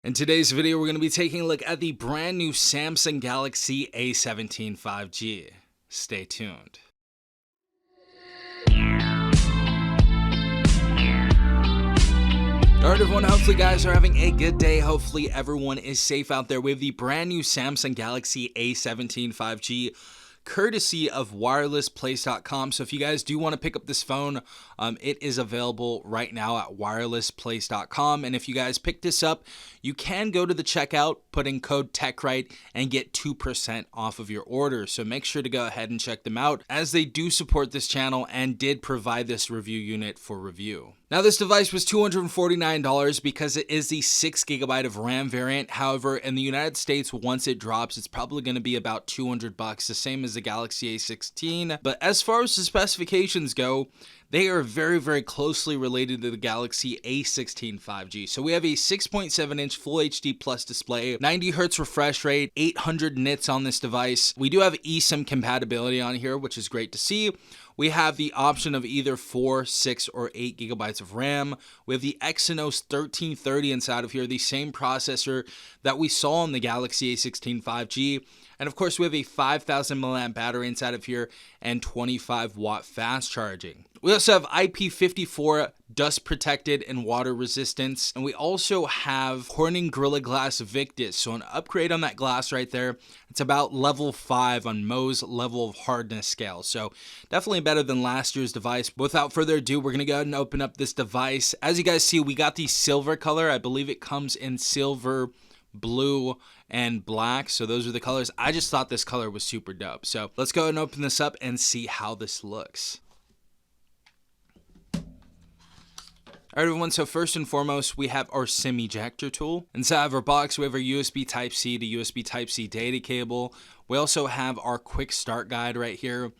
In today's video, we're going to be taking a look at the brand new Samsung Galaxy A17 5G. Stay tuned. Alright everyone, hopefully you guys are having a good day. Hopefully everyone is safe out there. We have the brand new Samsung Galaxy A17 5G courtesy of wirelessplace.com. So if you guys do want to pick up this phone, it is available right now at wirelessplace.com. And if you guys pick this up, you can go to the checkout, put in code TechRight, and get 2% off of your order. So make sure to go ahead and check them out, as they do support this channel and did provide this review unit for review. Now, this device was $249 because it is the 6GB of RAM variant. However, in the United States, once it drops, it's probably going to be about $200, the same as the Galaxy A16. But as far as the specifications go, they are very, very closely related to the Galaxy A16 5G. So we have a 6.7-inch Full HD Plus display, 90 Hz refresh rate, 800 nits on this device. We do have eSIM compatibility on here, which is great to see. We have the option of either 4, 6, or 8 gigabytes of RAM. We have the Exynos 1330 inside of here, the same processor that we saw on the Galaxy A16 5G. And of course, we have a 5,000 milliamp battery inside of here and 25 watt fast charging. We also have IP54 dust protected and water resistance. And we also have Corning Gorilla Glass Victus. So an upgrade on that glass right there. It's about level 5 on Mohs level of hardness scale. So definitely better than last year's device. But without further ado, we're going to go ahead and open up this device. As you guys see, we got the silver color. I believe it comes in silver, blue, and black. So those are the colors. I just thought this color was super dope. So let's go ahead and open this up and see how this looks. Alright everyone, so first and foremost, we have our SIM ejector tool. Inside of our box, we have our USB Type-C to USB Type-C data cable. We also have our quick start guide right here.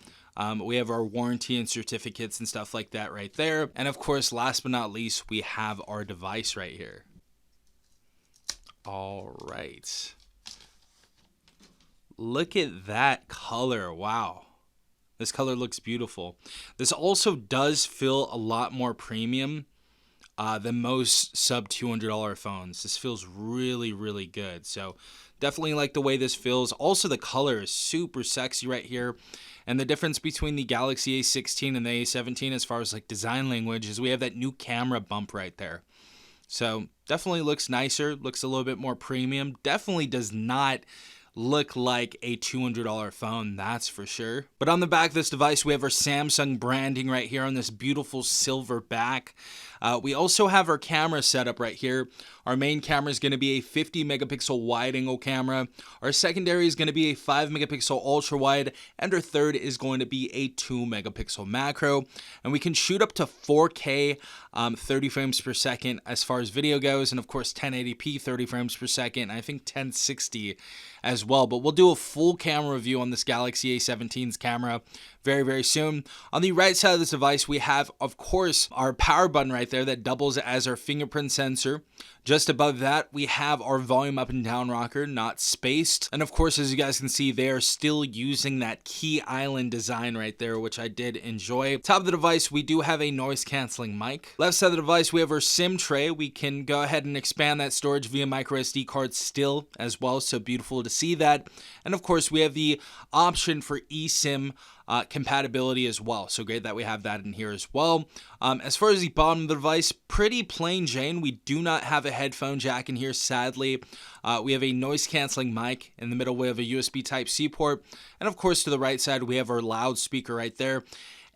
We have our warranty and certificates and stuff like that right there. And of course, last but not least, we have our device right here. Alright. Look at that color, wow. This color looks beautiful. This also does feel a lot more premium than most sub $200 phones. This feels really, really good. So definitely like the way this feels. Also, the color is super sexy right here. And the difference between the Galaxy A16 and the A17 as far as like design language is we have that new camera bump right there. So definitely looks nicer, looks a little bit more premium. Definitely does not look like a $200 phone, that's for sure. But on the back of this device, we have our Samsung branding right here on this beautiful silver back. We also have our camera setup right here. Our main camera is going to be a 50 megapixel wide angle camera. Our secondary is going to be a 5 megapixel ultra wide, and our third is going to be a 2 megapixel macro. And we can shoot up to 4K 30 frames per second as far as video goes, and of course 1080p 30 frames per second, I think 1060 as well. But we'll do a full camera review on this Galaxy A17's camera very, very soon. On the right side of this device, we have, of course, our power button right there that doubles as our fingerprint sensor. Just above that, we have our volume up and down rocker, not spaced. And of course, as you guys can see, they are still using that key island design right there, which I did enjoy. Top of the device, we do have a noise canceling mic. Left side of the device, we have our SIM tray. We can go ahead and expand that storage via micro SD card still as well. So beautiful to see that. And of course, we have the option for eSIM compatibility as well. So great that we have that in here as well. As far as the bottom of the device, pretty plain Jane. We do not have a headphone jack in here, sadly. We have a noise canceling mic. In the middle, we have a USB Type-C port. And of course, to the right side, we have our loudspeaker right there.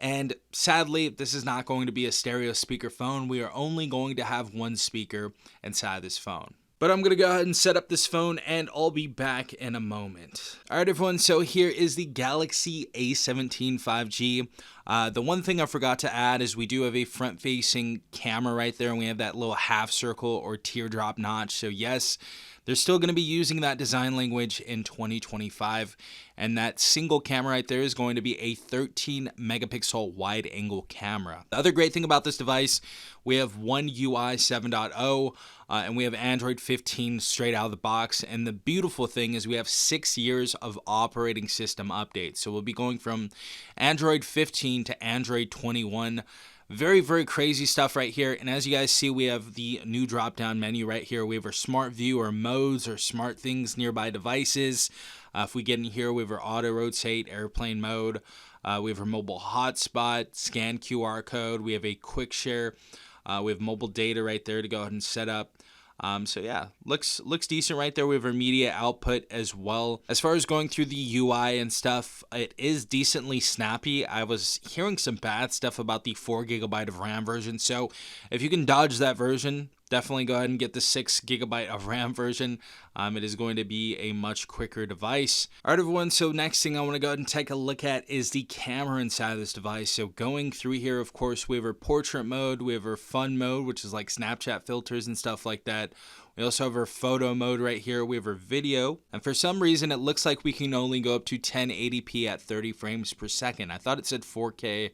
And sadly, this is not going to be a stereo speaker phone. We are only going to have one speaker inside this phone. But I'm going to go ahead and set up this phone and I'll be back in a moment. Alright everyone, so here is the Galaxy A17 5G. The one thing I forgot to add is we do have a front-facing camera right there, and we have that little half circle or teardrop notch. So yes, they're still going to be using that design language in 2025. And that single camera right there is going to be a 13 megapixel wide angle camera. The other great thing about this device, we have One UI 7.0 and we have Android 15 straight out of the box. And the beautiful thing is we have 6 years of operating system updates. So we'll be going from Android 15 to Android 21 Very, very crazy stuff right here. And as you guys see, we have the new drop-down menu right here. We have our smart view or modes or smart things nearby devices. If we get in here, we have our auto rotate, airplane mode. We have our mobile hotspot, scan QR code. We have a quick share. We have mobile data right there to go ahead and set up. So yeah, looks decent right there. We have our media output as well. As far as going through the UI and stuff, it is decently snappy. I was hearing some bad stuff about the 4GB of RAM version. So if you can dodge that version, definitely go ahead and get the 6GB of RAM version. It is going to be a much quicker device. All right, everyone. So next thing I want to go ahead and take a look at is the camera inside of this device. So going through here, of course, we have our portrait mode. We have our fun mode, which is like Snapchat filters and stuff like that. We also have our photo mode right here. We have our video. And for some reason, it looks like we can only go up to 1080p at 30 frames per second. I thought it said 4K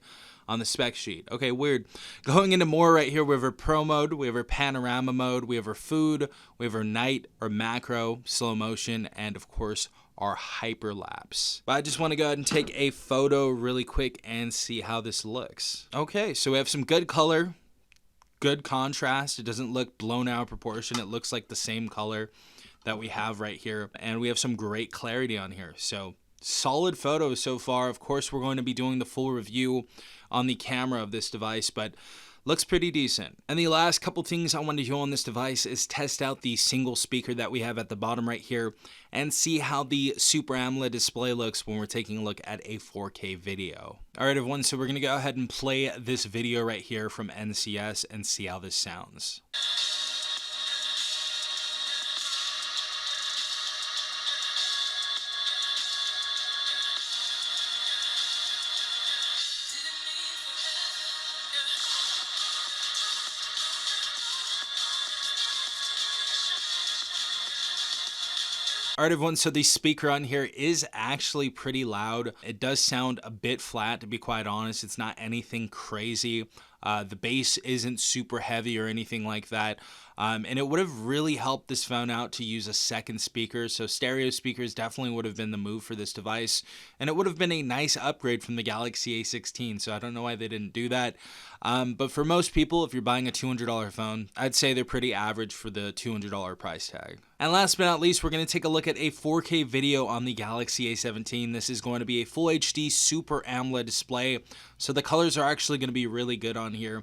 on the spec sheet. Okay, weird. Going into more right here, we have our pro mode, we have our panorama mode, we have our food, we have our night, our macro, slow motion, and of course, our hyperlapse. But I just want to go ahead and take a photo really quick and see how this looks. Okay, so we have some good color, good contrast. It doesn't look blown out of proportion. It looks like the same color that we have right here. And we have some great clarity on here. So solid photos so far. Of course, we're going to be doing the full review on the camera of this device, but looks pretty decent. And the last couple things I want to do on this device is test out the single speaker that we have at the bottom right here and see how the Super AMOLED display looks when we're taking a look at a 4K video. All right, everyone, so we're going to go ahead and play this video right here from NCS and see how this sounds. All right, everyone, so the speaker on here is actually pretty loud. It does sound a bit flat, to be quite honest. It's not anything crazy. The bass isn't super heavy or anything like that. And it would have really helped this phone out to use a second speaker. So stereo speakers definitely would have been the move for this device. And it would have been a nice upgrade from the Galaxy A16. So I don't know why they didn't do that. But for most people, if you're buying a $200 phone, I'd say they're pretty average for the $200 price tag. And last but not least, we're going to take a look at a 4K video on the Galaxy A17. This is going to be a Full HD Super AMOLED display. So the colors are actually going to be really good on here.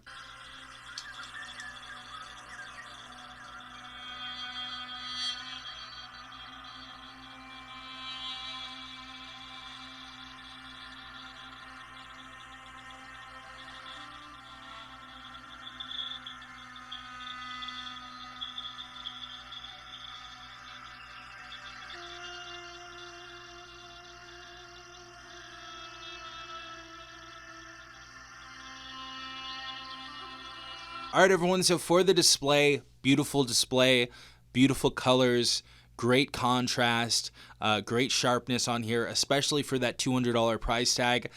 All right, everyone, so for the display, beautiful colors, great contrast, great sharpness on here, especially for that $200 price tag.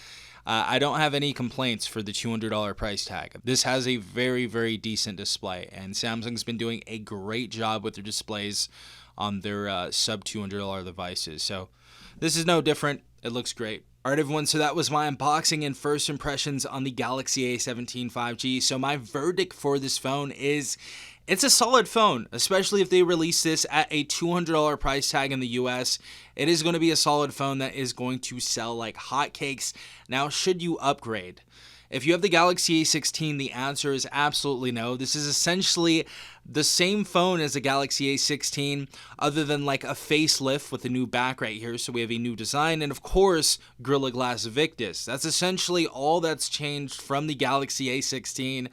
I don't have any complaints for the $200 price tag. This has a very, very decent display, and Samsung's been doing a great job with their displays on their sub $200 devices. So this is no different. It looks great. All right, everyone, so that was my unboxing and first impressions on the Galaxy A17 5G. So my verdict for this phone is it's a solid phone, especially if they release this at a $200 price tag in the US. It is going to be a solid phone that is going to sell like hotcakes. Now, should you upgrade? If you have the Galaxy A16, the answer is absolutely no. This is essentially the same phone as the Galaxy A16, other than like a facelift with a new back right here. So we have a new design and, of course, Gorilla Glass Victus. That's essentially all that's changed from the Galaxy A16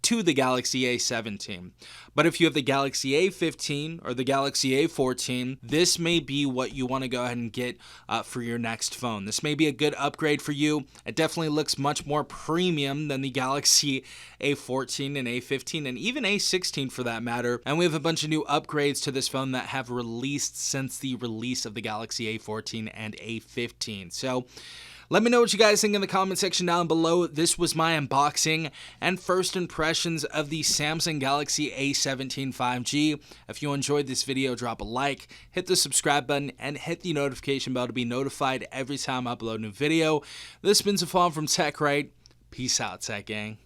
to the Galaxy A17. But if you have the Galaxy A15 or the Galaxy A14, this may be what you want to go ahead and get for your next phone. This may be a good upgrade for you. It definitely looks much more premium than the Galaxy A14 and A15 and even A16 for that matter. And we have a bunch of new upgrades to this phone that have released since the release of the Galaxy A14 and A15. So let me know what you guys think in the comment section down below. This was my unboxing and first impressions of the Samsung Galaxy A17 5G. If you enjoyed this video, drop a like, hit the subscribe button, and hit the notification bell to be notified every time I upload a new video. This has been Safan from TechRight. Peace out, Tech Gang.